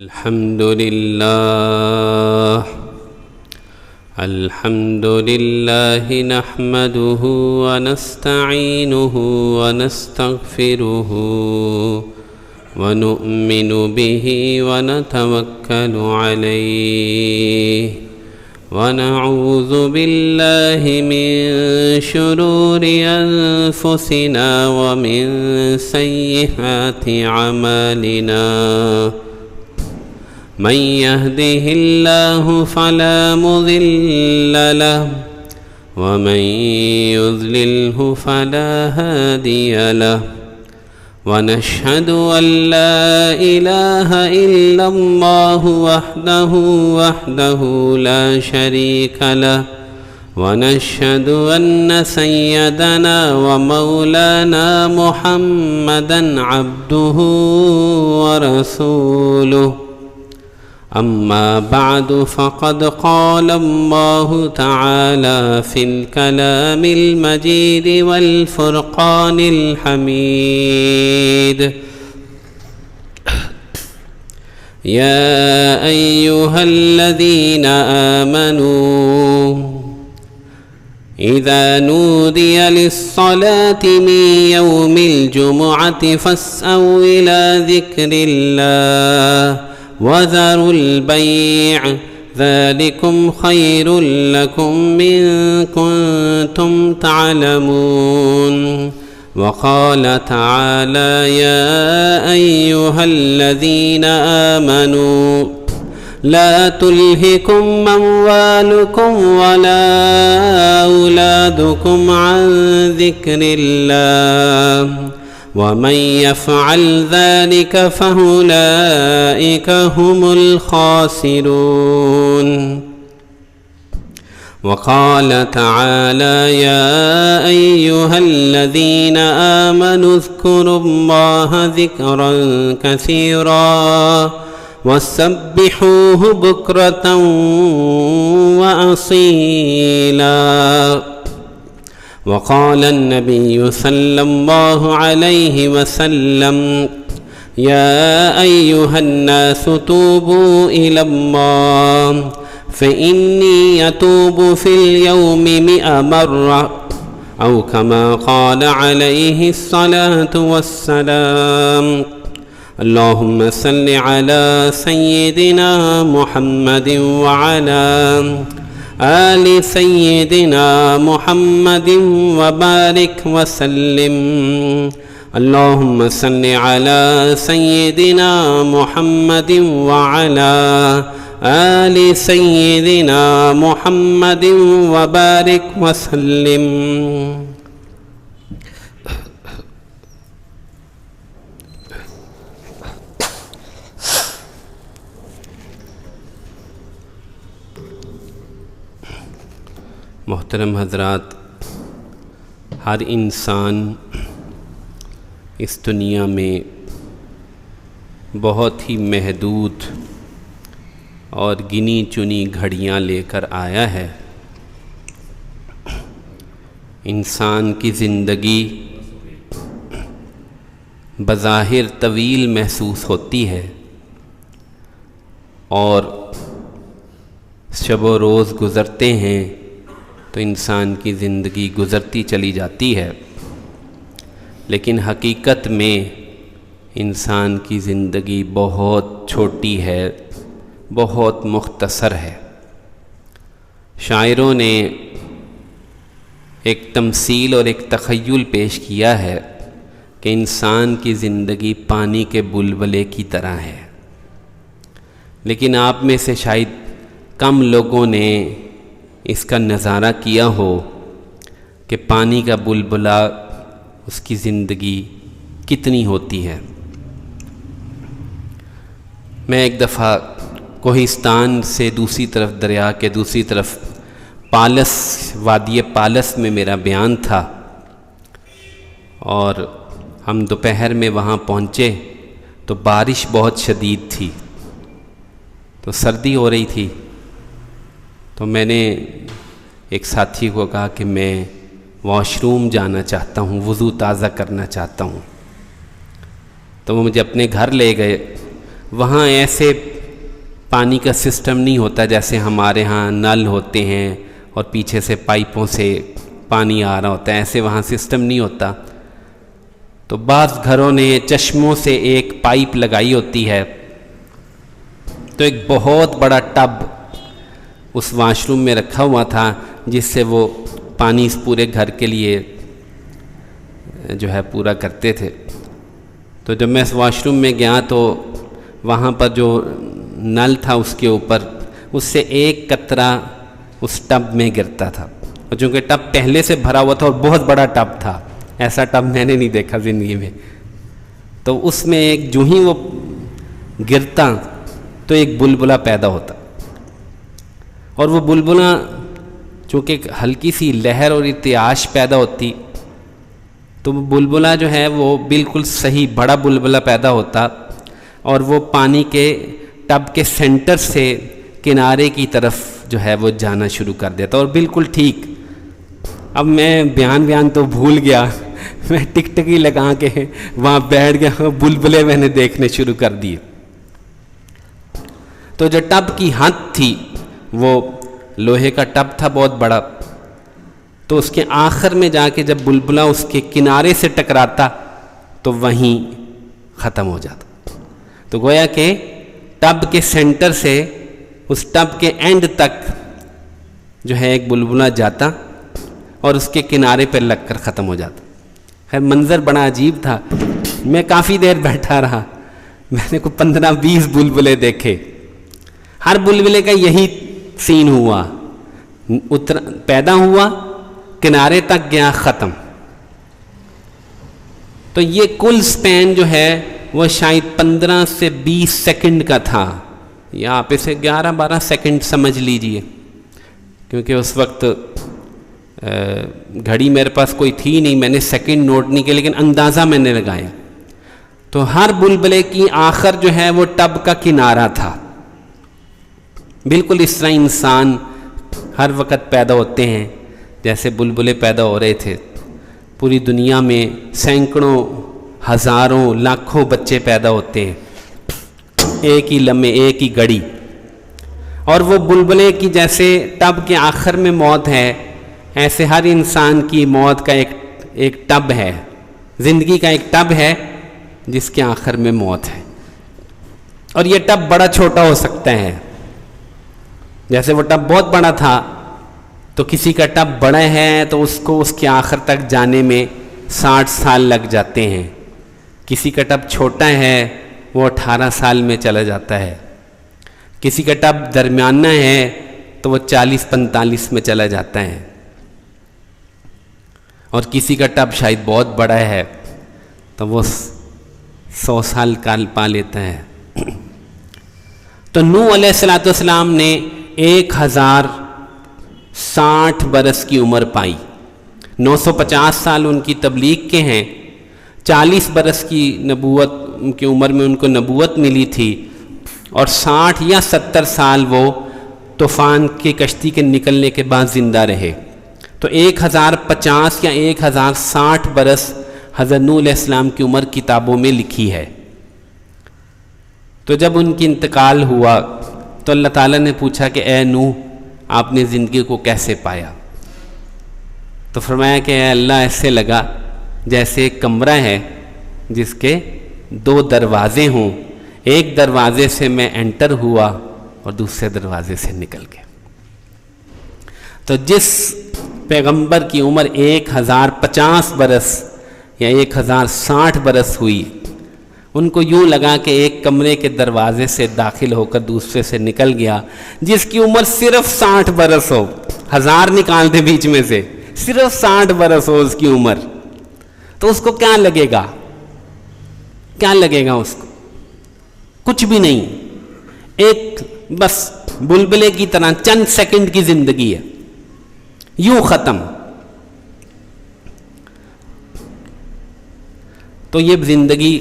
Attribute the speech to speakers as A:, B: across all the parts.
A: الحمد لله نحمده ونستعينه ونستغفره ونؤمن به ونتوكل عليه ونعوذ بالله من شرور أنفسنا ومن سيئات أعمالنا من يهده الله فلا مضل له ومن يضلله فلا هادي له ونشهد أن لا إله إلا الله وحده لا شريك له ونشهد أن سيدنا ومولانا محمدا عبده ورسوله أما بعد فقد قال الله تعالى في الكلام المجيد والفرقان الحميد يا أيها الذين آمنوا إذا نودي للصلاة من يوم الجمعة فاسعوا إلى ذكر الله وذروا البيع ذلكم خير لكم إن كنتم تعلمون وقال تعالى يا أيها الذين آمنوا لا تلهكم أموالكم ولا أولادكم عن ذكر الله ومن يفعل ذلك فأولئك هم الخاسرون وقال تعالى يا أيها الذين آمنوا اذكروا الله ذكرا كثيرا وسبحوه بكرة وأصيلا وقال النبي صلى الله عليه وسلم يا أيها الناس توبوا إلى الله فإني يتوب في اليوم 100 مرة أو كما قال عليه الصلاة والسلام اللهم صل على سيدنا محمد وعلى آل سيدنا محمد وبارك وسلم اللهم صل على سيدنا محمد وعلى آل سيدنا محمد وبارك وسلم محترم حضرات، ہر انسان اس دنیا میں بہت ہی محدود اور گنی چنی گھڑیاں لے کر آیا ہے۔ انسان کی زندگی بظاہر طویل محسوس ہوتی ہے اور شب و روز گزرتے ہیں تو انسان کی زندگی گزرتی چلی جاتی ہے، لیکن حقیقت میں انسان کی زندگی بہت چھوٹی ہے، بہت مختصر ہے۔ شاعروں نے ایک تمثیل اور ایک تخیل پیش کیا ہے کہ انسان کی زندگی پانی کے بلبلے کی طرح ہے، لیکن آپ میں سے شاید کم لوگوں نے اس کا نظارہ کیا ہو کہ پانی کا بلبلا اس کی زندگی کتنی ہوتی ہے۔ میں ایک دفعہ کوہستان سے دوسری طرف دریا کے دوسری طرف پالس وادی پالس میں میرا بیان تھا اور ہم دوپہر میں وہاں پہنچے تو بارش بہت شدید تھی، تو سردی ہو رہی تھی، تو میں نے ایک ساتھی کو کہا کہ میں واش روم جانا چاہتا ہوں، وضو تازہ کرنا چاہتا ہوں، تو وہ مجھے اپنے گھر لے گئے۔ وہاں ایسے پانی کا سسٹم نہیں ہوتا جیسے ہمارے ہاں نل ہوتے ہیں اور پیچھے سے پائپوں سے پانی آ رہا ہوتا ہے، ایسے وہاں سسٹم نہیں ہوتا. تو بعض گھروں نے چشموں سے ایک پائپ لگائی ہوتی ہے، تو ایک بہت بڑا ٹب اس واش روم میں رکھا ہوا تھا جس سے وہ پانی اس پورے گھر کے لیے جو ہے پورا کرتے تھے. تو جب میں اس واش روم میں گیا تو وہاں پر جو نل تھا اس کے اوپر اس سے ایک قطرہ اس ٹب میں گرتا تھا، اور چونکہ ٹب پہلے سے بھرا ہوا تھا اور بہت بڑا ٹب تھا، ایسا ٹب میں نے نہیں دیکھا زندگی میں. تو اس میں ایک جو ہی وہ گرتا تو ایک بلبلہ پیدا ہوتا، اور وہ بلبلہ چونکہ ہلکی سی لہر اور ارتعاش پیدا ہوتی تو وہ بلبلہ جو ہے وہ بالکل صحیح بڑا بلبلہ پیدا ہوتا، اور وہ پانی کے ٹب کے سینٹر سے کنارے کی طرف جو ہے وہ جانا شروع کر دیتا، اور بالکل ٹھیک. اب میں بیان تو بھول گیا، میں ٹکٹکی لگا کے وہاں بیٹھ گیا، بلبلے میں نے دیکھنے شروع کر دیے. تو جو ٹب کی حد تھی وہ لوہے کا ٹب تھا بہت بڑا، تو اس کے آخر میں جا کے جب بلبلہ اس کے کنارے سے ٹکراتا تو وہیں ختم ہو جاتا. تو گویا کہ ٹب کے سینٹر سے اس ٹب کے اینڈ تک جو ہے ایک بلبلہ جاتا اور اس کے کنارے پر لگ کر ختم ہو جاتا. خیر منظر بڑا عجیب تھا، میں کافی دیر بیٹھا رہا، میں نے کوئی 15-20 بلبلے دیکھے. ہر بلبلے کا یہی سین ہوا، پیدا ہوا، کنارے تک گیا، ختم. تو یہ کل سپین جو ہے وہ شاید 15 سے 20 سیکنڈ کا تھا، یا آپ اسے 11-12 سیکنڈ سمجھ لیجئے، کیونکہ اس وقت گھڑی میرے پاس کوئی تھی نہیں، میں نے سیکنڈ نوٹ نہیں کیا، لیکن اندازہ میں نے لگایا. تو ہر بلبلے کی آخر جو ہے وہ ٹب کا کنارہ تھا. بالکل اس طرح انسان ہر وقت پیدا ہوتے ہیں جیسے بلبلے پیدا ہو رہے تھے. پوری دنیا میں سینکڑوں، ہزاروں، لاکھوں بچے پیدا ہوتے ہیں ایک ہی لمحے، ایک ہی گھڑی. اور وہ بلبلے کی جیسے ٹب کے آخر میں موت ہے، ایسے ہر انسان کی موت کا ایک ٹب ہے، زندگی کا ایک ٹب ہے جس کے آخر میں موت ہے. اور یہ ٹب بڑا چھوٹا ہو سکتا ہے. جیسے وہ ٹب بہت بڑا تھا تو کسی کا ٹب بڑا ہے تو اس کو اس کے آخر تک جانے میں 60 سال لگ جاتے ہیں. کسی کا ٹب چھوٹا ہے وہ 18 سال میں چلا جاتا ہے. کسی کا ٹب درمیانہ ہے تو وہ 40-45 میں چلا جاتا ہے. اور کسی کا ٹب شاید بہت بڑا ہے تو وہ 100 سال کال پا لیتا ہے. تو نوح علیہ السلام نے 1060 برس کی عمر پائی. 950 سال ان کی تبلیغ کے ہیں، 40 برس کی نبوت کی عمر میں ان کو نبوت ملی تھی، اور 60 یا 70 سال وہ طوفان کی کشتی کے نکلنے کے بعد زندہ رہے. تو 1050 یا 1060 برس حضرت نوح علیہ السلام کی عمر کتابوں میں لکھی ہے. تو جب ان کی انتقال ہوا تو اللہ تعالیٰ نے پوچھا کہ اے نوح آپ نے زندگی کو کیسے پایا؟ تو فرمایا کہ اے اللہ ایسے لگا جیسے ایک کمرہ ہے جس کے 2 دروازے ہوں، ایک دروازے سے میں انٹر ہوا اور دوسرے دروازے سے نکل گیا. تو جس پیغمبر کی عمر 1050 برس یا 1060 برس ہوئی، ان کو یوں لگا کہ ایک کمرے کے دروازے سے داخل ہو کر دوسرے سے نکل گیا. جس کی عمر صرف 60 برس ہو، 1000 نکال دے بیچ میں سے، صرف 60 برس ہو اس کی عمر، تو اس کو کیا لگے گا؟ کیا لگے گا اس کو؟ کچھ بھی نہیں. ایک بس بلبلے کی طرح چند سیکنڈ کی زندگی ہے، یوں ختم. تو یہ زندگی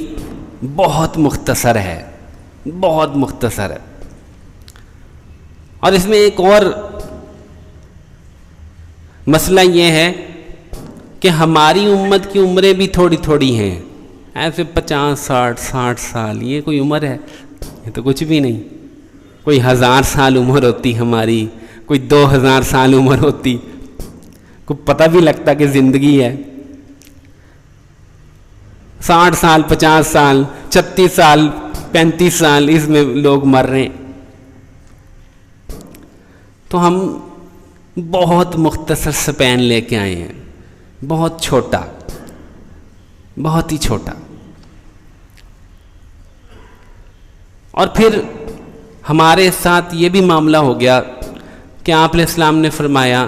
A: بہت مختصر ہے، بہت مختصر ہے. اور اس میں ایک اور مسئلہ یہ ہے کہ ہماری امت کی عمریں بھی تھوڑی تھوڑی ہیں، ایسے 50 60 60 سال یہ کوئی عمر ہے؟ یہ تو کچھ بھی نہیں. کوئی 1000 سال عمر ہوتی ہماری, کوئی 2000 سال عمر ہوتی, کوئی پتہ بھی لگتا کہ زندگی ہے. 60 سال, 50 سال, 36 سال, 35 سال اس میں لوگ مر رہے ہیں. تو ہم بہت مختصر سپین لے کے آئے ہیں, بہت چھوٹا, بہت ہی چھوٹا. اور پھر ہمارے ساتھ یہ بھی معاملہ ہو گیا کہ آپ علیہ السلام نے فرمایا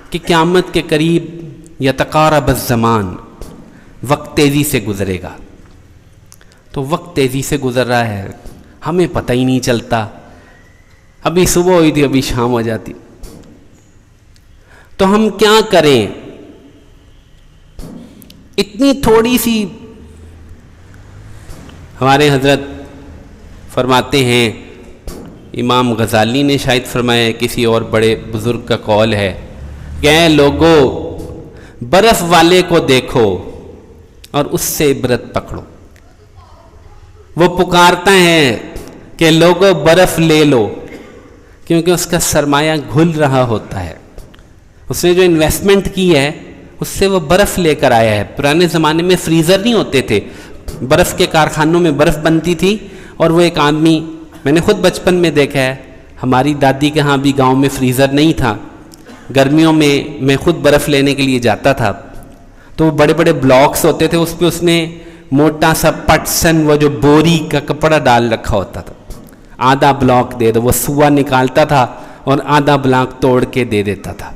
A: کہ قیامت کے قریب یتقارب الزمان, وقت تیزی سے گزرے گا. تو وقت تیزی سے گزر رہا ہے, ہمیں پتہ ہی نہیں چلتا. ابھی صبح ہوئی تھی, ابھی شام ہو جاتی. تو ہم کیا کریں؟ اتنی تھوڑی سی, ہمارے حضرت فرماتے ہیں, امام غزالی نے شاید فرمایا, کسی اور بڑے بزرگ کا قول ہے کہ اے لوگو برف والے کو دیکھو اور اس سے عبرت پکڑو. وہ پکارتا ہے کہ لوگو برف لے لو, کیونکہ اس کا سرمایہ گھل رہا ہوتا ہے. اس نے جو انویسٹمنٹ کی ہے اس سے وہ برف لے کر آیا ہے. پرانے زمانے میں فریزر نہیں ہوتے تھے, برف کے کارخانوں میں برف بنتی تھی. اور وہ ایک آدمی, میں نے خود بچپن میں دیکھا ہے, ہماری دادی کے ہاں بھی گاؤں میں فریزر نہیں تھا. گرمیوں میں خود برف لینے کے لیے جاتا تھا, تو وہ بڑے بڑے بلاکس ہوتے تھے, اس پہ اس نے موٹا سا پٹسن, وہ جو بوری کا کپڑا ڈال رکھا ہوتا تھا. آدھا بلاک دے دو, وہ سوا نکالتا تھا اور آدھا بلاک توڑ کے دے دیتا تھا.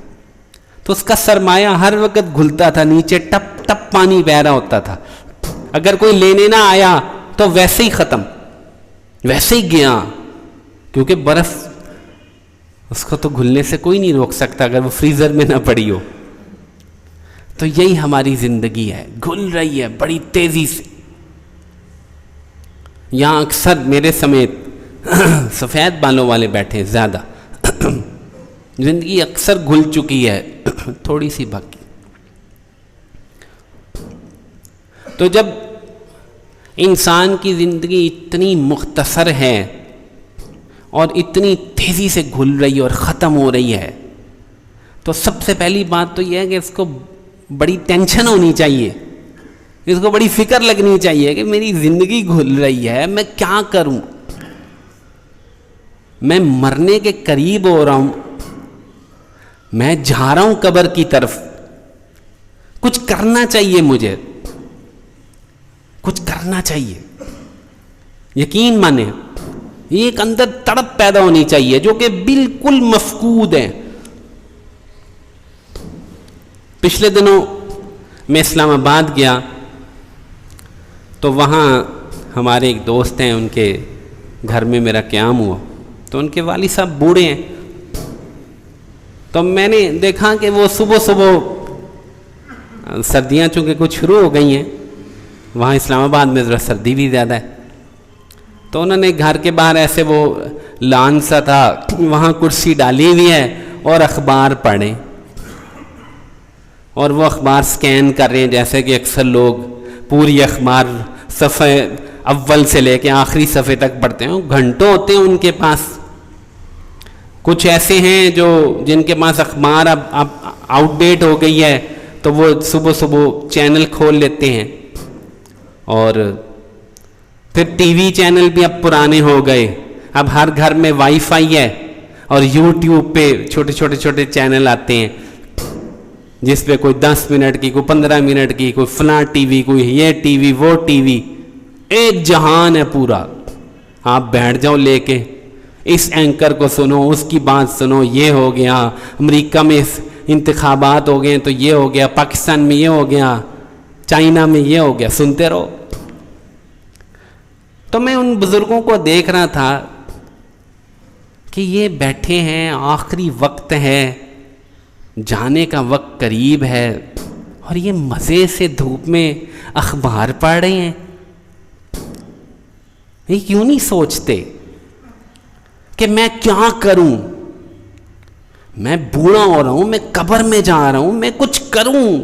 A: تو اس کا سرمایہ ہر وقت گھلتا تھا, نیچے ٹپ ٹپ پانی بہ رہا ہوتا تھا. اگر کوئی لینے نہ آیا تو ویسے ہی ختم, ویسے ہی گیا, کیونکہ برف اس کو تو گھلنے سے کوئی نہیں روک سکتا اگر وہ فریزر میں نہ پڑی ہو. تو یہی ہماری زندگی ہے, گھل رہی ہے بڑی تیزی سے. یہاں اکثر میرے سمیت سفید بالوں والے بیٹھے زیادہ, زندگی اکثر گھل چکی ہے, تھوڑی سی باقی. تو جب انسان کی زندگی اتنی مختصر ہے اور اتنی تیزی سے گھل رہی ہے اور ختم ہو رہی ہے, تو سب سے پہلی بات تو یہ ہے کہ اس کو بڑی ٹینشن ہونی چاہیے, اس کو بڑی فکر لگنی چاہیے کہ میری زندگی گھل رہی ہے, میں کیا کروں, میں مرنے کے قریب ہو رہا ہوں, میں جا رہا ہوں قبر کی طرف, کچھ کرنا چاہیے, مجھے کچھ کرنا چاہیے. یقین مانے ایک اندر تڑپ پیدا ہونی چاہیے جو کہ بالکل مفقود ہے. پچھلے دنوں میں اسلام آباد گیا تو وہاں ہمارے ایک دوست ہیں, ان کے گھر میں میرا قیام ہوا. تو ان کے والد صاحب بوڑھے ہیں, تو میں نے دیکھا کہ وہ صبح صبح, سردیاں چونکہ کچھ شروع ہو گئی ہیں, وہاں اسلام آباد میں ذرا سردی بھی زیادہ ہے, تو انہوں نے گھر کے باہر ایسے وہ لان سا تھا, وہاں کرسی ڈالی ہوئی ہے اور اخبار پڑھیں, اور وہ اخبار سکین کر رہے ہیں جیسے کہ اکثر لوگ پوری اخبار صفحے اول سے لے کے آخری صفحے تک پڑھتے ہیں. گھنٹوں ہوتے ہیں ان کے پاس. کچھ ایسے ہیں جو جن کے پاس اخبار اب آؤٹ ڈیٹ ہو گئی ہے, تو وہ صبح صبح چینل کھول لیتے ہیں, اور پھر ٹی وی چینل بھی اب پرانے ہو گئے. اب ہر گھر میں وائی فائی ہے اور یوٹیوب پہ چھوٹے چھوٹے چینل آتے ہیں, جس پہ کوئی 10 منٹ کی, کوئی 15 منٹ کی, کوئی فلاں ٹی وی, کوئی یہ ٹی وی, وہ ٹی وی, ایک جہان ہے پورا. آپ بیٹھ جاؤ لے کے, اس اینکر کو سنو, اس کی بات سنو, یہ ہو گیا امریکہ میں انتخابات ہو گئے تو یہ ہو گیا, پاکستان میں یہ ہو گیا, چائنا میں یہ ہو گیا, سنتے رہو. تو میں ان بزرگوں کو دیکھ رہا تھا کہ یہ بیٹھے ہیں, آخری وقت ہے, جانے کا وقت قریب ہے, اور یہ مزے سے دھوپ میں اخبار پڑھ رہے ہیں. یہ کیوں نہیں سوچتے کہ میں کیا کروں, میں بوڑھا ہو رہا ہوں, میں قبر میں جا رہا ہوں, میں کچھ کروں.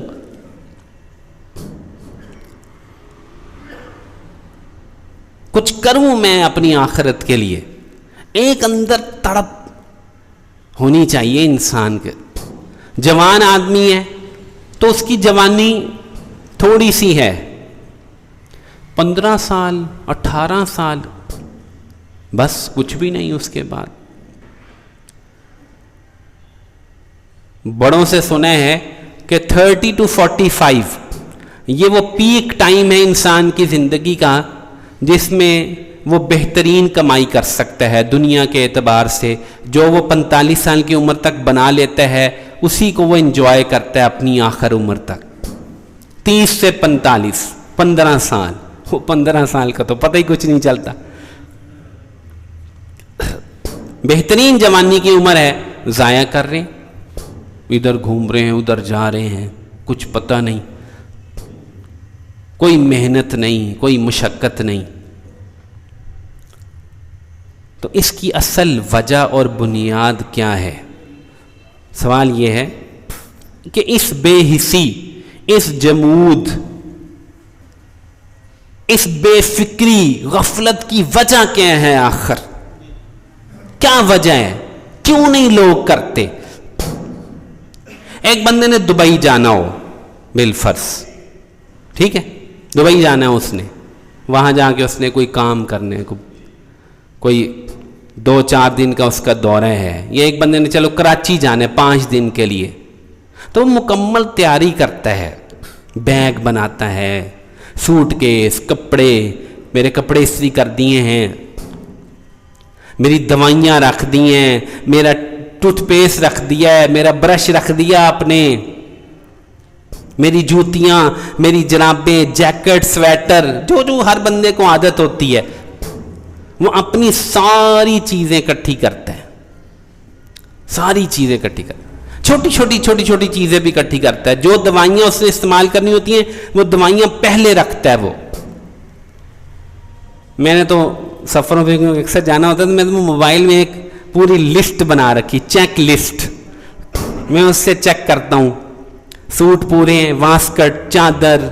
A: کچھ کروں میں اپنی آخرت کے لیے. ایک اندر تڑپ ہونی چاہیے انسان کے. جوان آدمی ہے تو اس کی جوانی تھوڑی سی ہے، 15 سال 18 سال، بس کچھ بھی نہیں. اس کے بعد بڑوں سے سنا ہے کہ 30 to 45 یہ وہ پیک ٹائم ہے انسان کی زندگی کا جس میں وہ بہترین کمائی کر سکتا ہے دنیا کے اعتبار سے. جو وہ 45 سال کی عمر تک بنا لیتا ہے اسی کو وہ انجوائے کرتا ہے اپنی آخر عمر تک. 30 سے 45 15 سال، وہ 15 سال کا تو پتہ ہی کچھ نہیں چلتا. بہترین جوانی کی عمر ہے، ضائع کر رہے ہیں، ادھر گھوم رہے ہیں ادھر جا رہے ہیں، کچھ پتہ نہیں، کوئی محنت نہیں، کوئی مشقت نہیں. تو اس کی اصل وجہ اور بنیاد کیا ہے؟ سوال یہ ہے کہ اس بے حسی، اس جمود، اس بے فکری غفلت کی وجہ کیا ہے؟ آخر کیا وجہ ہے؟ کیوں نہیں لوگ کرتے؟ ایک بندے نے دبئی جانا ہو بالفرض، ٹھیک ہے، دبئی جانا ہے اس نے، وہاں جا کے اس نے کوئی کام کرنے کو، کوئی 2-4 دن کا اس کا دورہ ہے. یہ ایک بندے نے چلو کراچی جانا ہے 5 دن کے لیے، تو وہ مکمل تیاری کرتا ہے، بیگ بناتا ہے، سوٹ کیس، کپڑے، میرے کپڑے استری کر دیے ہیں، میری دوائیاں رکھ دی ہیں، میرا ٹوتھ پیسٹ رکھ دیا ہے، میرا برش رکھ دیا آپ نے، میری جوتیاں، میری جرابیں، جیکٹ، سویٹر، جو ہر بندے کو عادت ہوتی ہے، وہ اپنی ساری چیزیں اکٹھی کرتا ہے. ساری چیزیں اکٹھی کرتا ہے، چھوٹی چھوٹی چیزیں بھی اکٹھی کرتا ہے. جو دوائیاں اس نے استعمال کرنی ہوتی ہیں وہ دوائیاں پہلے رکھتا ہے. وہ میں نے تو سفروں پہ اکثر جانا ہوتا ہے تو میں تو موبائل میں ایک پوری لسٹ بنا رکھی، چیک لسٹ، میں اس سے چیک کرتا ہوں سوٹ پورے ہیں، واسکٹ، چادر،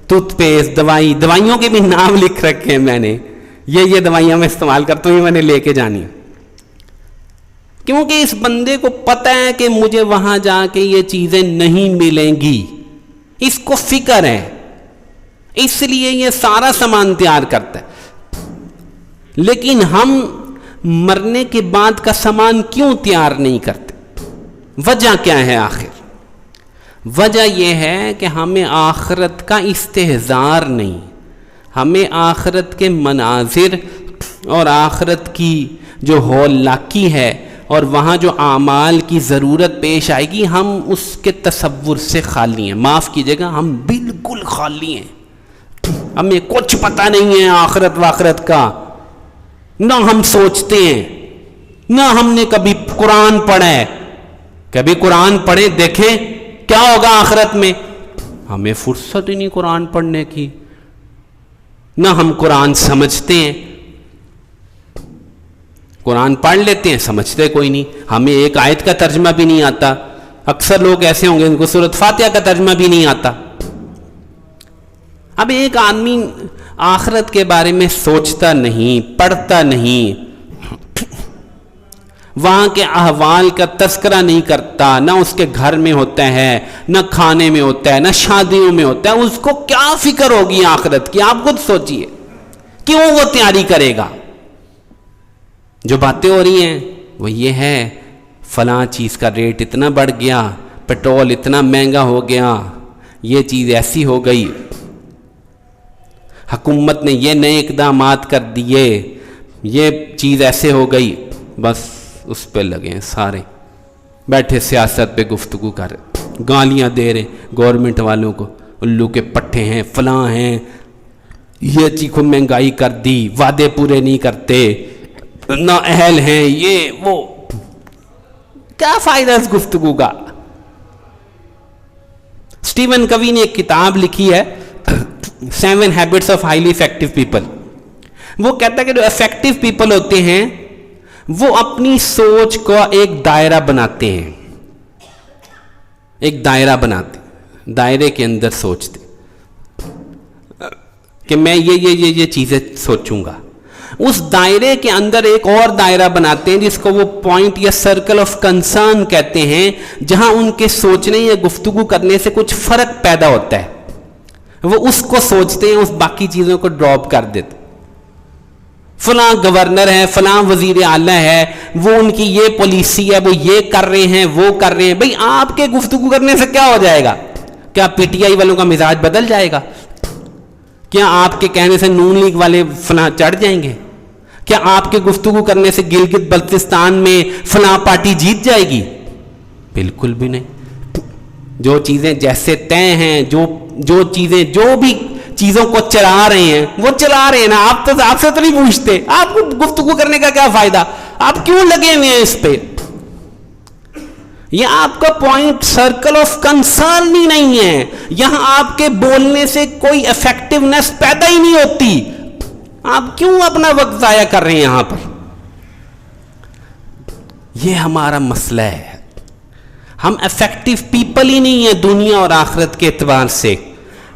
A: ٹوتھ پیسٹ، دوائیوں کے بھی نام لکھ رکھے ہیں میں نے، یہ دوائیاں میں استعمال کرتا ہوں، یہ میں نے لے کے جانی. کیونکہ اس بندے کو پتہ ہے کہ مجھے وہاں جا کے یہ چیزیں نہیں ملیں گی، اس کو فکر ہے، اس لیے یہ سارا سامان تیار کرتا ہے. لیکن ہم مرنے کے بعد کا سامان کیوں تیار نہیں کرتے؟ وجہ کیا ہے آخر؟ وجہ یہ ہے کہ ہمیں آخرت کا استحضار نہیں، ہمیں آخرت کے مناظر اور آخرت کی جو ہولناکی ہے اور وہاں جو اعمال کی ضرورت پیش آئے گی، ہم اس کے تصور سے خالی ہیں. معاف کیجیے گا، ہم بالکل خالی ہیں. ہمیں کچھ پتہ نہیں ہے آخرت واخرت کا، نہ ہم سوچتے ہیں، نہ ہم نے کبھی قرآن پڑھا ہے. کبھی قرآن پڑھے دیکھیں کیا ہوگا آخرت میں؟ ہمیں فرصت ہی نہیں قرآن پڑھنے کی، نہ ہم قرآن سمجھتے ہیں. قرآن پڑھ لیتے ہیں، سمجھتے کوئی نہیں. ہمیں ایک آیت کا ترجمہ بھی نہیں آتا. اکثر لوگ ایسے ہوں گے ان کو سورۃ فاتحہ کا ترجمہ بھی نہیں آتا. اب ایک آدمی آخرت کے بارے میں سوچتا نہیں، پڑھتا نہیں، وہاں کے احوال کا تذکرہ نہیں کرتا، نہ اس کے گھر میں ہوتا ہے، نہ کھانے میں ہوتا ہے، نہ شادیوں میں ہوتا ہے، اس کو کیا فکر ہوگی آخرت کی؟ آپ خود سوچئے، کیوں وہ تیاری کرے گا؟ جو باتیں ہو رہی ہیں وہ یہ ہے فلاں چیز کا ریٹ اتنا بڑھ گیا، پیٹرول اتنا مہنگا ہو گیا، یہ چیز ایسی ہو گئی، حکومت نے یہ نئے اقدامات کر دیے، یہ چیز ایسے ہو گئی. بس اس پہ لگے ہیں سارے، بیٹھے سیاست پہ گفتگو کر رہے، گالیاں دے رہے گورنمنٹ والوں کو، الو کے پٹھے ہیں، فلاں ہیں، یہ چیخو مہنگائی کر دی، وعدے پورے نہیں کرتے، نہ اہل ہیں، یہ وہ. کیا فائدہ اس گفتگو کا؟ اسٹیون کوی نے ایک کتاب لکھی ہے 7 Habits of Highly Effective People. وہ کہتا ہے کہ جو افیکٹو پیپل ہوتے ہیں وہ اپنی سوچ کا ایک دائرہ بناتے ہیں، ایک دائرہ بناتے ہیں، دائرے کے اندر سوچتے کہ میں یہ چیزیں سوچوں گا. اس دائرے کے اندر ایک اور دائرہ بناتے ہیں جس کو وہ پوائنٹ یا سرکل آف کنسرن کہتے ہیں، جہاں ان کے سوچنے یا گفتگو کرنے سے کچھ فرق پیدا ہوتا ہے، وہ اس کو سوچتے ہیں، اس باقی چیزوں کو ڈراپ کر دیتے. فلاں گورنر ہے، فلاں وزیر اعلیٰ ہے، وہ ان کی یہ پالیسی ہے، وہ یہ کر رہے ہیں، وہ کر رہے ہیں. بھئی آپ کے گفتگو کرنے سے کیا ہو جائے گا؟ کیا پی ٹی آئی والوں کا مزاج بدل جائے گا؟ کیا آپ کے کہنے سے نون لیگ والے فلاں چڑھ جائیں گے؟ کیا آپ کے گفتگو کرنے سے گلگت بلتستان میں فلاں پارٹی جیت جائے گی؟ بالکل بھی نہیں. جو چیزیں جیسے طے ہیں، جو چیزیں جو بھی چیزوں کو چلا رہے ہیں وہ چلا رہے ہیں نا. آپ سے تو نہیں پوچھتے، آپ کو گفتگو کرنے کا کیا فائدہ؟ آپ کیوں لگے ہوئے ہیں اس پہ؟ یہ آپ کا پوائنٹ سرکل آف کنسرن ہی نہیں ہے. یہاں آپ کے بولنے سے کوئی افیکٹونیس پیدا ہی نہیں ہوتی. آپ کیوں اپنا وقت ضائع کر رہے ہیں یہاں پر؟ یہ ہمارا مسئلہ ہے. ہم افیکٹو پیپل ہی نہیں ہیں دنیا اور آخرت کے اعتبار سے،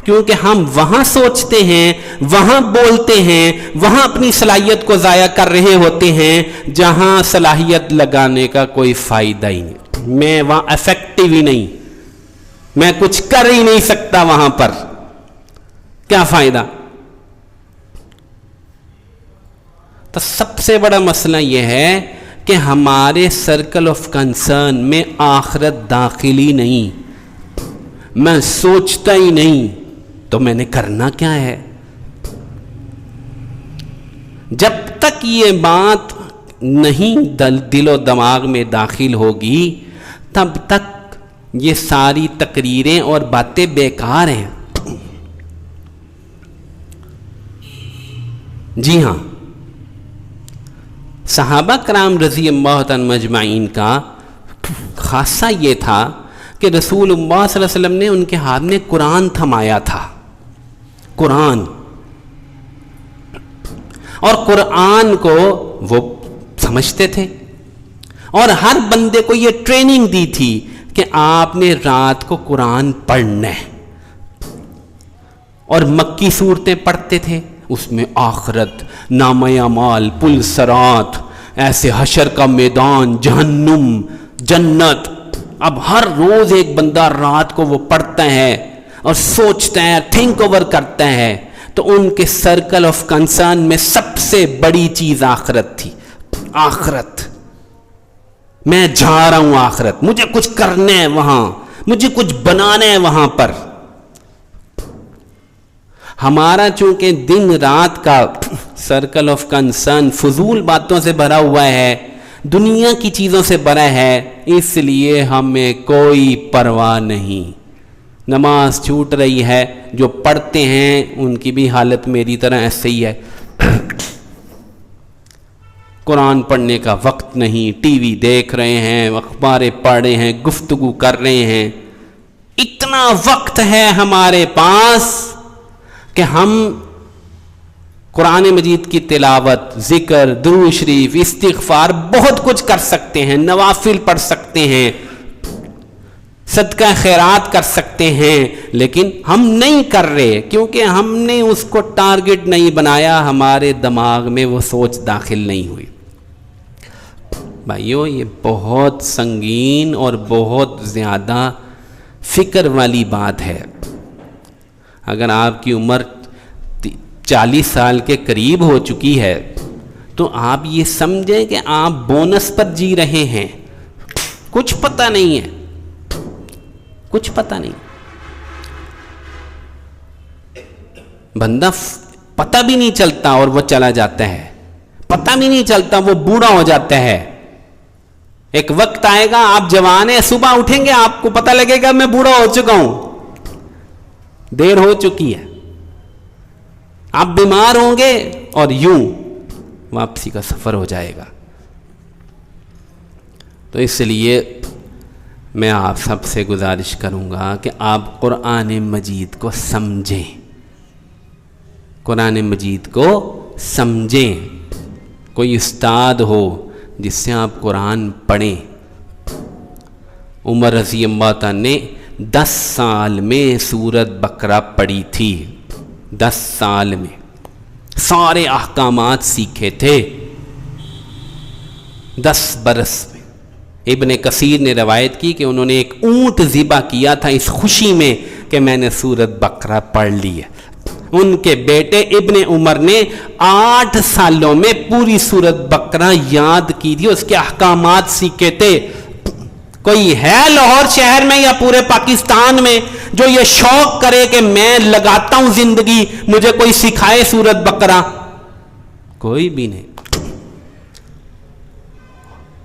A: کیونکہ ہم وہاں سوچتے ہیں، وہاں بولتے ہیں، وہاں اپنی صلاحیت کو ضائع کر رہے ہوتے ہیں جہاں صلاحیت لگانے کا کوئی فائدہ ہی نہیں. میں وہاں افیکٹو ہی نہیں، میں کچھ کر ہی نہیں سکتا وہاں پر، کیا فائدہ؟ تو سب سے بڑا مسئلہ یہ ہے کہ ہمارے سرکل آف کنسرن میں آخرت داخل ہی نہیں. میں سوچتا ہی نہیں تو میں نے کرنا کیا ہے؟ جب تک یہ بات نہیں دل و دماغ میں داخل ہوگی تب تک یہ ساری تقریریں اور باتیں بیکار ہیں. جی ہاں، صحابہ کرام رضی اللہ عنہم مجمعین کا خاصہ یہ تھا کہ رسول اللہ صلی اللہ علیہ وسلم نے ان کے ہاتھ میں قرآن تھمایا تھا. قرآن، اور قرآن کو وہ سمجھتے تھے، اور ہر بندے کو یہ ٹریننگ دی تھی کہ آپ نے رات کو قرآن پڑھنا ہے. اور مکی صورتیں پڑھتے تھے، اس میں آخرت، نامہ اعمال، پل صراط، ایسے حشر کا میدان، جہنم، جنت. اب ہر روز ایک بندہ رات کو وہ پڑھتا ہے اور سوچتا ہے، تھنک اوور کرتا ہے. تو ان کے سرکل آف کنسرن میں سب سے بڑی چیز آخرت تھی. آخرت، میں جا رہا ہوں آخرت، مجھے کچھ کرنا ہے وہاں، مجھے کچھ بنانا ہے وہاں پر. ہمارا چونکہ دن رات کا سرکل آف کنسرن فضول باتوں سے بھرا ہوا ہے، دنیا کی چیزوں سے بھرا ہے، اس لیے ہمیں کوئی پرواہ نہیں. نماز چھوٹ رہی ہے، جو پڑھتے ہیں ان کی بھی حالت میری طرح ایسے ہی ہے. قرآن پڑھنے کا وقت نہیں، ٹی وی دیکھ رہے ہیں، اخباریں پڑھ رہے ہیں، گفتگو کر رہے ہیں. اتنا وقت ہے ہمارے پاس کہ ہم قرآن مجید کی تلاوت، ذکر، درود شریف، استغفار بہت کچھ کر سکتے ہیں، نوافل پڑھ سکتے ہیں، صدقہ خیرات کر سکتے ہیں، لیکن ہم نہیں کر رہے کیونکہ ہم نے اس کو ٹارگٹ نہیں بنایا، ہمارے دماغ میں وہ سوچ داخل نہیں ہوئی. بھائیو، یہ بہت سنگین اور بہت زیادہ فکر والی بات ہے. اگر آپ کی عمر 40 سال کے قریب ہو چکی ہے تو آپ یہ سمجھیں کہ آپ بونس پر جی رہے ہیں. کچھ پتہ نہیں ہے، کچھ پتہ نہیں. بندہ پتہ بھی نہیں چلتا اور وہ چلا جاتا ہے، پتہ بھی نہیں چلتا وہ بوڑھا ہو جاتا ہے. ایک وقت آئے گا، آپ جوان ہیں، صبح اٹھیں گے آپ کو پتہ لگے گا میں بوڑھا ہو چکا ہوں، دیر ہو چکی ہے. آپ بیمار ہوں گے اور یوں واپسی کا سفر ہو جائے گا. تو اس لیے میں آپ سب سے گزارش کروں گا کہ آپ قرآن مجید کو سمجھیں، قرآن مجید کو سمجھیں. کوئی استاد ہو جس سے آپ قرآن پڑھیں. عمر رضی اللہ تعالیٰ نے 10 سال میں سورۃ بقرہ پڑھی تھی، 10 سال میں سارے احکامات سیکھے تھے 10 برس میں۔ ابن کثیر نے روایت کی کہ انہوں نے ایک اونٹ ذبح کیا تھا اس خوشی میں کہ میں نے سورۃ بقرہ پڑھ لی ہے۔ ان کے بیٹے ابن عمر نے 8 سالوں میں پوری سورۃ بقرہ یاد کی تھی، اس کے احکامات سیکھے تھے۔ کوئی ہے لاہور شہر میں یا پورے پاکستان میں جو یہ شوق کرے کہ میں لگاتا ہوں زندگی، مجھے کوئی سکھائے سورۃ بقرہ؟ کوئی بھی نہیں۔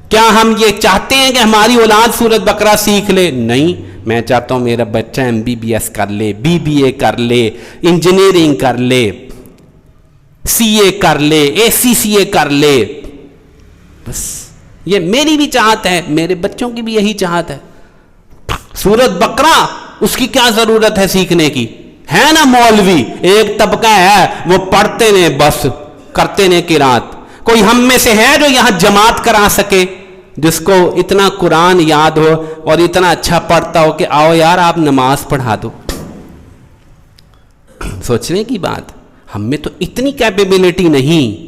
A: کیا ہم یہ چاہتے ہیں کہ ہماری اولاد سورۃ بقرہ سیکھ لے؟ نہیں، میں چاہتا ہوں میرا بچہ MBBS کر لے، BBA کر لے، انجینئرنگ کر لے، CA کر لے، ACCA کر لے۔ بس یہ میری بھی چاہت ہے، میرے بچوں کی بھی یہی چاہت ہے۔ سورۃ بقرہ اس کی کیا ضرورت ہے سیکھنے کی؟ ہے نا مولوی ایک طبقہ ہے وہ پڑھتے نے بس کرتے نے قرات۔ کوئی ہم میں سے ہے جو یہاں جماعت کرا سکے، جس کو اتنا قرآن یاد ہو اور اتنا اچھا پڑھتا ہو کہ آؤ یار آپ نماز پڑھا دو؟ سوچنے کی بات، ہم میں تو اتنی کیپیبلٹی نہیں۔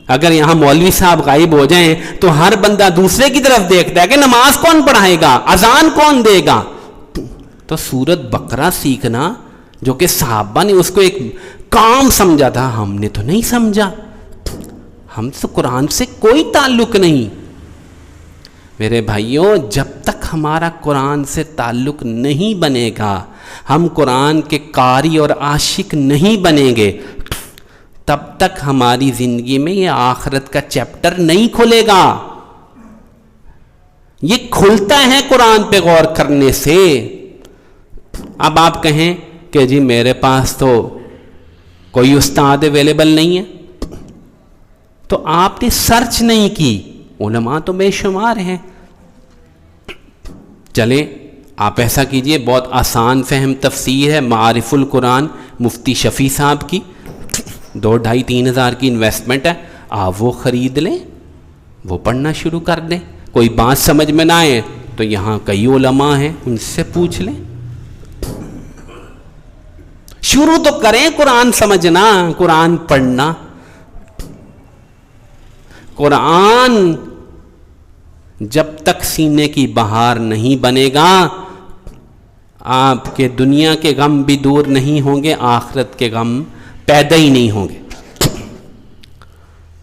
A: اگر یہاں مولوی صاحب غائب ہو جائیں تو ہر بندہ دوسرے کی طرف دیکھتا ہے کہ نماز کون پڑھائے گا، اذان کون دے گا۔ تو سورۃ بقرہ سیکھنا جو کہ صحابہ نے اس کو ایک کام سمجھا تھا، ہم نے تو نہیں سمجھا۔ ہم تو قرآن سے کوئی تعلق نہیں۔ میرے بھائیوں، جب تک ہمارا قرآن سے تعلق نہیں بنے گا، ہم قرآن کے قاری اور عاشق نہیں بنیں گے، تب تک ہماری زندگی میں یہ آخرت کا چیپٹر نہیں کھلے گا۔ یہ کھلتا ہے قرآن پہ غور کرنے سے۔ اب آپ کہیں کہ جی میرے پاس تو کوئی استاد اویلیبل نہیں ہے، تو آپ نے سرچ نہیں کی، علماء تو بے شمار ہیں۔ چلیں آپ ایسا کیجئے، بہت آسان فہم تفسیر ہے معارف القرآن مفتی شفیع صاحب کی، 2-2.5-3 ہزار کی انویسٹمنٹ ہے، آپ وہ خرید لیں، وہ پڑھنا شروع کر دیں۔ کوئی بات سمجھ میں نہ آئے تو یہاں کئی علماء ہیں، ان سے پوچھ لیں۔ شروع تو کریں قرآن سمجھنا، قرآن پڑھنا۔ قرآن جب تک سینے کی بہار نہیں بنے گا، آپ کے دنیا کے غم بھی دور نہیں ہوں گے، آخرت کے غم پیدا ہی نہیں ہوں گے۔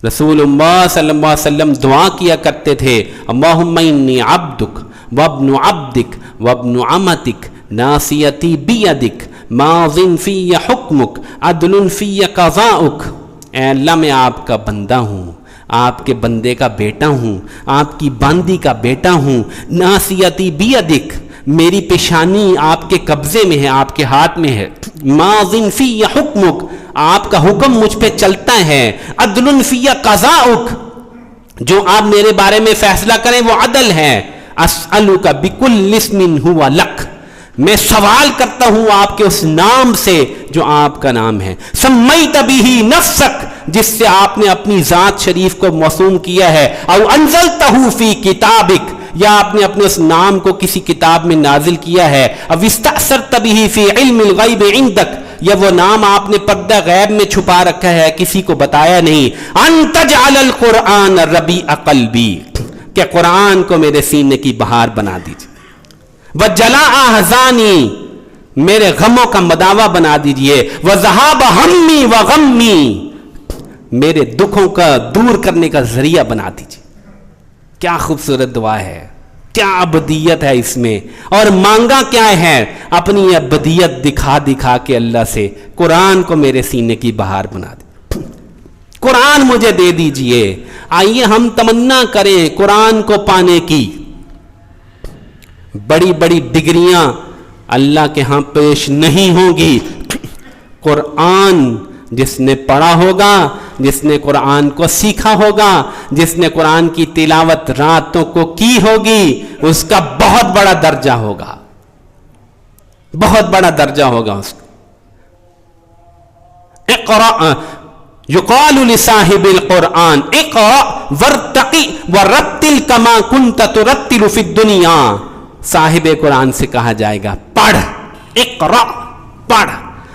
A: رسول اللہ صلی اللہ علیہ وسلم دعا کیا کرتے تھے، اللہم انی عبدک وابن عبدک وابن عمتک ناصیتی بیدک ماض فی حکمک عدل فی قضاؤک۔ اے اللہ میں آپ کا بندہ ہوں، آپ کے بندے کا بیٹا ہوں، آپ کی باندی کا بیٹا ہوں، ناصیتی بیدک، میری پیشانی آپ کے قبضے میں ہے، آپ کے ہاتھ میں ہے، ماض فی حکمک، آپ کا حکم مجھ پہ چلتا ہے، عدل فی قضاؤک، جو آپ میرے بارے میں فیصلہ کریں وہ عدل ہے، اسألک بکل اسم ہوا لک، میں سوال کرتا ہوں آپ کے اس نام سے جو آپ کا نام ہے، سمیت بہ نفسک، جس سے آپ نے اپنی ذات شریف کو موسوم کیا ہے، او انزلتہ فی کتابک، یا آپ نے اپنے اس نام کو کسی کتاب میں نازل کیا ہے، او استأثرت بہ فی علم الغیب عندک، یا وہ نام آپ نے پردہ غیب میں چھپا رکھا ہے، کسی کو بتایا نہیں، ان تجعل القرآن ربیع قلبی، کہ قرآن کو میرے سینے کی بہار بنا دیجیے، وجلاء احزانی، میرے غموں کا مداوا بنا دیجئے، وذہاب ہمی وغمی، میرے دکھوں کا دور کرنے کا ذریعہ بنا دیجئے۔ کیا خوبصورت دعا ہے، کیا ابدیت ہے اس میں، اور مانگا کیا ہے؟ اپنی ابدیت دکھا دکھا کے اللہ سے، قرآن کو میرے سینے کی بہار بنا دے، قرآن مجھے دے دیجئے۔ آئیے ہم تمنا کریں قرآن کو پانے کی۔ بڑی بڑی ڈگریاں اللہ کے ہاں پیش نہیں ہوں گی، قرآن جس نے پڑھا ہوگا، جس نے قرآن کو سیکھا ہوگا، جس نے قرآن کی تلاوت راتوں کو کی ہوگی، اس کا بہت بڑا درجہ ہوگا، بہت بڑا درجہ ہوگا اس کا۔ اقرأ یقال لصاحب القرآن اقرأ وارتقی ورتل کما کنت ترتل فی الدنیا، صاحب قرآن سے کہا جائے گا پڑھ، اقرأ پڑھ،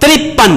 A: 53।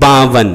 A: 52।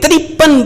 A: 53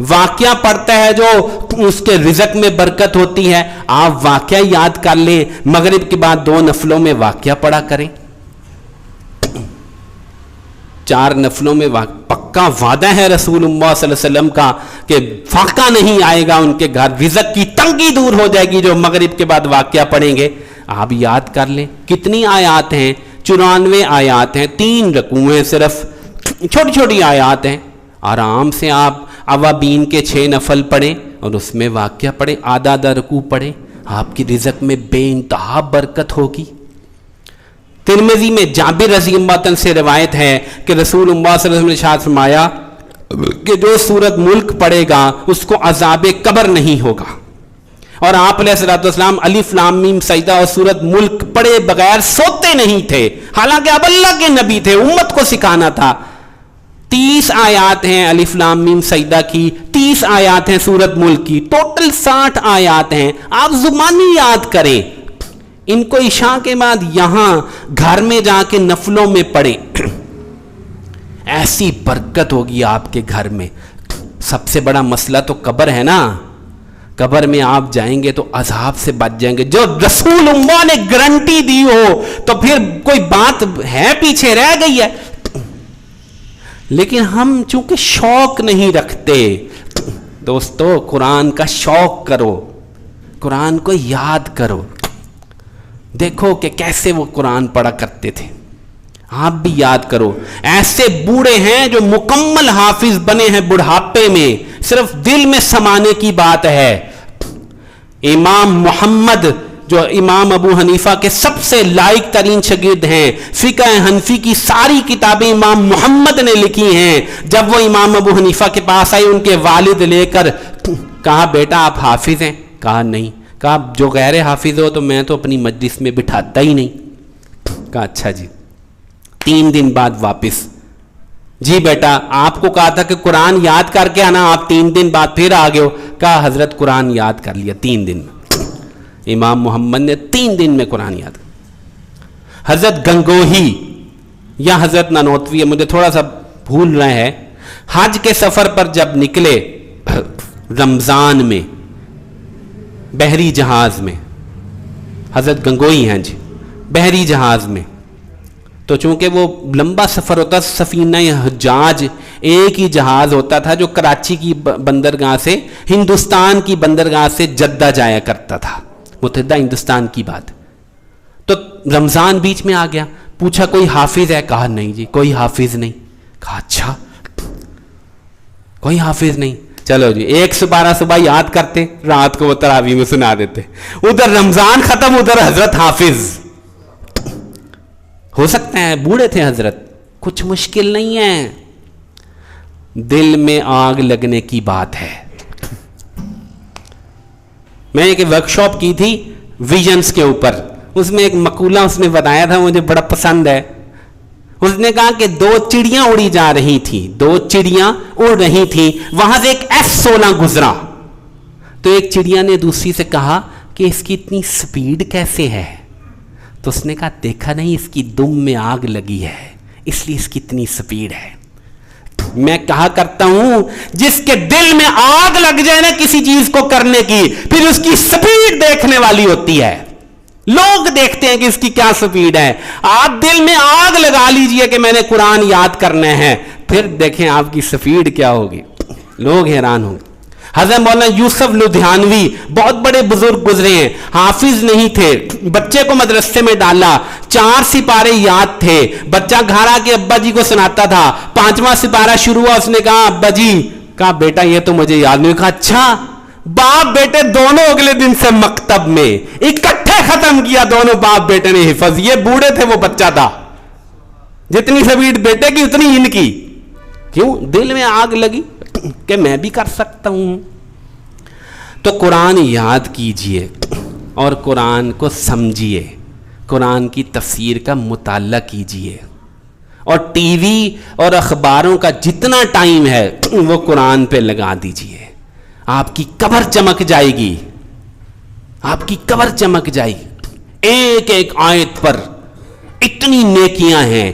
A: واقعہ پڑھتا ہے جو اس کے رزق میں برکت ہوتی ہے. آپ واقعہ یاد کر لیں, مغرب کے بعد 2 نفلوں میں واقعہ پڑھا کریں, 4 نفلوں میں پکا وعدہ ہے رسول اللہ صلی اللہ علیہ وسلم کا کہ فاقہ نہیں آئے گا ان کے گھر, رزق کی تنگی دور ہو جائے گی جو مغرب کے بعد واقعہ پڑھیں گے. آپ یاد کر لیں کتنی آیات ہیں, 94 آیات ہیں, 3 رکوع ہیں, صرف چھوٹی چھوٹی آیات ہیں. آرام سے آپ اوابین کے 6 نفل پڑھیں اور اس میں واقعہ پڑھیں, آدھا آدھا رکوع پڑھیں, آپ کی رزق میں بے انتہا برکت ہوگی. ترمذی میں جابر رضی اللہ عنہ سے روایت ہے کہ رسول اللہ صلی اللہ علیہ وسلم نے ارشاد فرمایا کہ جو سورۃ ملک پڑھے گا اس کو عذاب قبر نہیں ہوگا. اور آپ علیہ الصلوۃ والسلام الف لام میم سجدہ اور سورۃ ملک پڑھے بغیر سوتے نہیں تھے, حالانکہ اب اللہ کے نبی تھے, امت کو سکھانا تھا. 30 آیات ہیں الف لام میم سجدہ کی, 30 آیات ہیں سورۃ ملک کی, ٹوٹل 60 آیات ہیں. آپ زبانی یاد کریں, ان کو عشاء کے بعد یہاں گھر میں جا کے نفلوں میں پڑھیں, ایسی برکت ہوگی آپ کے گھر میں. سب سے بڑا مسئلہ تو قبر ہے نا, قبر میں آپ جائیں گے تو عذاب سے بچ جائیں گے. جو رسول اللہ نے گارنٹی دی ہو تو پھر کوئی بات ہے پیچھے رہ گئی ہے. لیکن ہم چونکہ شوق نہیں رکھتے, دوستو قرآن کا شوق کرو, قرآن کو یاد کرو. دیکھو کہ کیسے وہ قرآن پڑھا کرتے تھے, آپ بھی یاد کرو. ایسے بوڑھے ہیں جو مکمل حافظ بنے ہیں بڑھاپے میں, صرف دل میں سمانے کی بات ہے. امام محمد جو امام ابو حنیفہ کے سب سے لائق ترین شاگرد ہیں, فقہ حنفی کی ساری کتابیں امام محمد نے لکھی ہیں. جب وہ امام ابو حنیفہ کے پاس آئے, ان کے والد لے کر کہا بیٹا آپ حافظ ہیں؟ کہا نہیں. کہا جو غیر حافظ ہو تو میں تو اپنی مجلس میں بٹھاتا ہی نہیں. کہا اچھا جی. 3 دن بعد واپس, جی بیٹا آپ کو کہا تھا کہ قرآن یاد کر کے آنا, آپ 3 دن بعد پھر آ گئے ہو. کہا حضرت قرآن یاد کر لیا 3 دن میں. امام محمد نے 3 دن میں قرآن یاد کر. حضرت گنگوہی یا حضرت نانوتوی, مجھے تھوڑا سا بھول رہا ہے, حج کے سفر پر جب نکلے رمضان میں بحری جہاز میں, حضرت گنگوئی ہیں جی, بحری جہاز میں, تو چونکہ وہ لمبا سفر ہوتا, سفینہ حجاج ایک ہی جہاز ہوتا تھا جو کراچی کی بندرگاہ سے ہندوستان کی بندرگاہ سے جدہ جایا کرتا تھا, متحدہ ہندوستان کی بات. تو رمضان بیچ میں آ گیا, پوچھا کوئی حافظ ہے؟ کہا نہیں جی کوئی حافظ نہیں. کہا اچھا کوئی حافظ نہیں, چلو جی 112 صبح یاد کرتے, رات کو وہ تراویح میں سنا دیتے. ادھر رمضان ختم, ادھر حضرت حافظ. ہو سکتا ہے بوڑھے تھے حضرت, کچھ مشکل نہیں ہے, دل میں آگ لگنے کی بات ہے. میں نے ایک ورکشاپ کی تھی ویژنز کے اوپر, اس میں ایک مقولہ اس نے بتایا تھا, مجھے بڑا پسند ہے. اس نے کہا کہ 2 چڑیاں اڑی جا رہی تھیں, 2 چڑیاں اڑ رہی تھیں, وہاں سے ایک F-16 گزرا. تو ایک چڑیا نے دوسری سے کہا کہ اس کی اتنی سپیڈ کیسے ہے؟ تو اس نے کہا دیکھا نہیں, اس کی دم میں آگ لگی ہے اس لیے اس کی اتنی سپیڈ ہے. میں کہا کرتا ہوں جس کے دل میں آگ لگ جائے نا کسی چیز کو کرنے کی, پھر اس کی سپیڈ دیکھنے والی ہوتی ہے. لوگ دیکھتے ہیں کہ اس کی کیا سپیڈ ہے. آپ دل میں آگ لگا لیجئے کہ میں نے قرآن یاد کرنا ہے, پھر دیکھیں آپ کی سپیڈ کیا ہوگی, لوگ حیران ہوں گے. حضرت مولانا یوسف لدھیانوی بہت بڑے بزرگ گزرے ہیں, حافظ نہیں تھے, بچے کو مدرسے میں ڈالا, 4 سپارے یاد تھے, بچہ گھر آ کے ابا جی کو سناتا تھا, 5واں سپارہ شروع ہوا, اس نے کہا ابا جی, کہا بیٹا یہ تو مجھے یاد نہیں. کہا اچھا. باپ بیٹے دونوں اگلے دن سے مکتب میں اکٹھے ختم کیا, دونوں باپ بیٹے نے حفظ. یہ بوڑھے تھے, وہ بچہ تھا. جتنی سپیڈ بیٹے کی اتنی ان کی. کیوں؟ دل میں آگ لگی کہ میں بھی کر سکتا ہوں. تو قرآن یاد کیجئے اور قرآن کو سمجھیے, قرآن کی تفسیر کا مطالعہ کیجئے, اور ٹی وی اور اخباروں کا جتنا ٹائم ہے وہ قرآن پہ لگا دیجئے. آپ کی قبر چمک جائے گی, آپ کی قبر چمک جائے گی. ایک ایک آیت پر اتنی نیکیاں ہیں.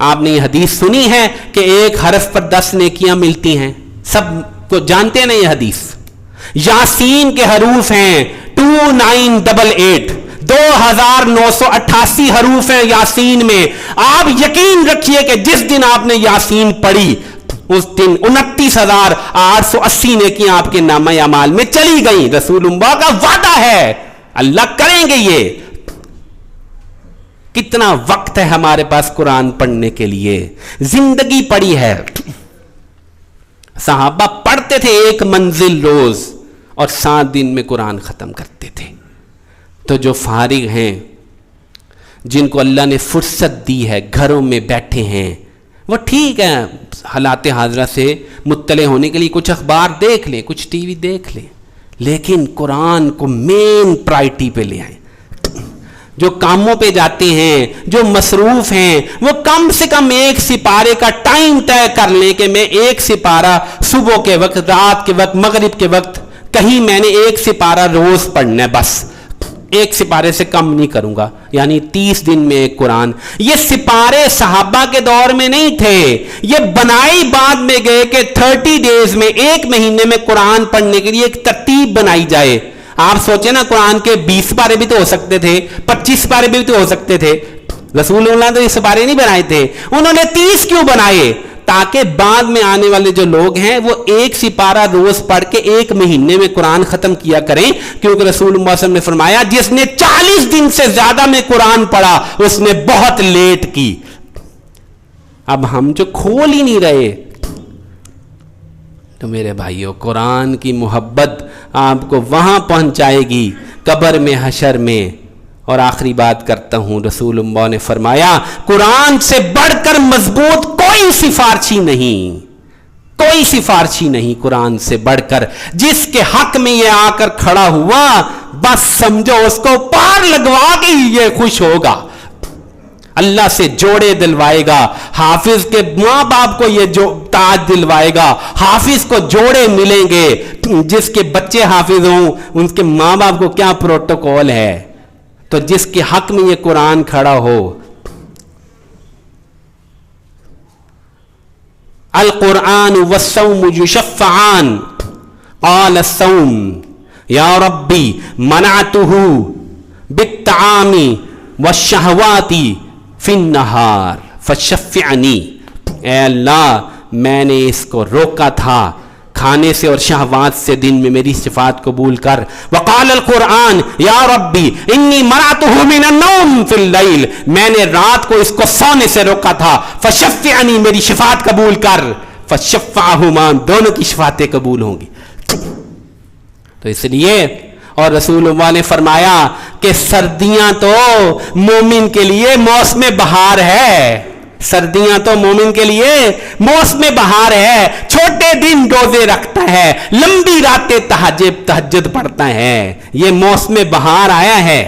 A: آپ نے یہ حدیث سنی ہے کہ ایک حرف پر 10 نیکیاں ملتی ہیں. سب کو جانتے ہیں نا یہ حدیث؟ یاسین کے حروف ہیں 2988، 2988 حروف ہیں یاسین میں. آپ یقین رکھیے کہ جس دن آپ نے یاسین پڑھی اس دن 29,880 نیکیاں آپ کے نامہ اعمال میں چلی گئیں. رسول اللہ کا وعدہ ہے، اللہ کریں گے یہ. کتنا وقت ہے ہمارے پاس قرآن پڑھنے کے لیے؟ زندگی پڑی ہے. صحابہ پڑھتے تھے ایک منزل روز اور 7 دن میں قرآن ختم کرتے تھے. تو جو فارغ ہیں، جن کو اللہ نے فرصت دی ہے، گھروں میں بیٹھے ہیں، وہ ٹھیک ہے حالات حاضرہ سے مطلع ہونے کے لیے کچھ اخبار دیکھ لیں، کچھ ٹی وی دیکھ لیں، لیکن قرآن کو مین پرائرٹی پہ لے آئیں. جو کاموں پہ جاتے ہیں، جو مصروف ہیں، وہ کم سے کم ایک سپارے کا ٹائم طے کر لیں کہ میں ایک سپارہ صبح کے وقت، رات کے وقت، مغرب کے وقت، کہیں میں نے ایک سپارہ روز پڑھنا ہے، بس ایک سپارے سے کم نہیں کروں گا. یعنی 30 دن میں ایک قرآن. یہ سپارے صحابہ کے دور میں نہیں تھے، یہ بنائی بعد میں گئے کہ 30 ڈیز میں، ایک مہینے میں قرآن پڑھنے کے لیے ایک ترتیب بنائی جائے. آپ سوچیں نا، قرآن کے 20 پارے بھی تو ہو سکتے تھے، 25 پارے بھی تو ہو سکتے تھے. رسول اللہ تو یہ سپارے نہیں بنائے تھے، انہوں نے 30 کیوں بنائے؟ تاکہ بعد میں آنے والے جو لوگ ہیں وہ ایک سپارہ روز پڑھ کے ایک مہینے میں قرآن ختم کیا کریں. کیونکہ رسول اللہ صلی اللہ علیہ وسلم نے فرمایا جس نے 40 دن سے زیادہ میں قرآن پڑھا اس نے بہت لیٹ کی. اب ہم جو کھول ہی نہیں رہے. تو میرے بھائیوں، قرآن کی محبت آپ کو وہاں پہنچائے گی، قبر میں، حشر میں. اور آخری بات کرتا ہوں، رسول اللہ نے فرمایا قرآن سے بڑھ کر مضبوط کوئی سفارشی نہیں، کوئی سفارشی نہیں قرآن سے بڑھ کر. جس کے حق میں یہ آ کر کھڑا ہوا بس سمجھو اس کو پار لگوا کے یہ خوش ہوگا، اللہ سے جوڑے دلوائے گا. حافظ کے ماں باپ کو یہ جو تاج دلوائے گا، حافظ کو جوڑے ملیں گے. جس کے بچے حافظ ہوں ان کے ماں باپ کو کیا پروٹوکول ہے. تو جس کے حق میں یہ قرآن کھڑا ہو، القرآن والصوم یشفعان قال الصوم یا ربی منعته بالطعام والشہوات فی النہار فشفعنی. اے اللہ، میں نے اس کو روکا تھا کھانے سے اور شہوات سے، دن میں میری صفات قبول کر. وقال القرآن یا ربی انی منعته من النوم فی اللیل، میں نے رات کو اس کو سونے سے روکا تھا. فشفعنی، میری شفاعت قبول کر. فشفعہما، دونوں کی شفاعتیں قبول ہوں گی. تو اس لیے، اور رسول اللہ نے فرمایا کہ سردیاں تو مومن کے لیے موسم بہار ہے. سردیاں تو مومن کے لیے موسم بہار ہے. چھوٹے دن روزے رکھتا ہے، لمبی راتیں تہجد پڑھتا ہے. یہ موسم بہار آیا ہے.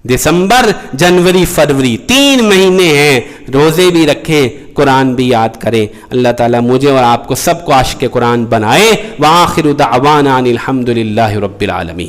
A: دسمبر، جنوری، فروری، 3 مہینے ہیں. روزے بھی رکھیں، قرآن بھی یاد کریں. اللہ تعالیٰ مجھے اور آپ کو سب کو عاشق قرآن بنائے. وآخر دعوانا ان الحمد للہ رب العالمین.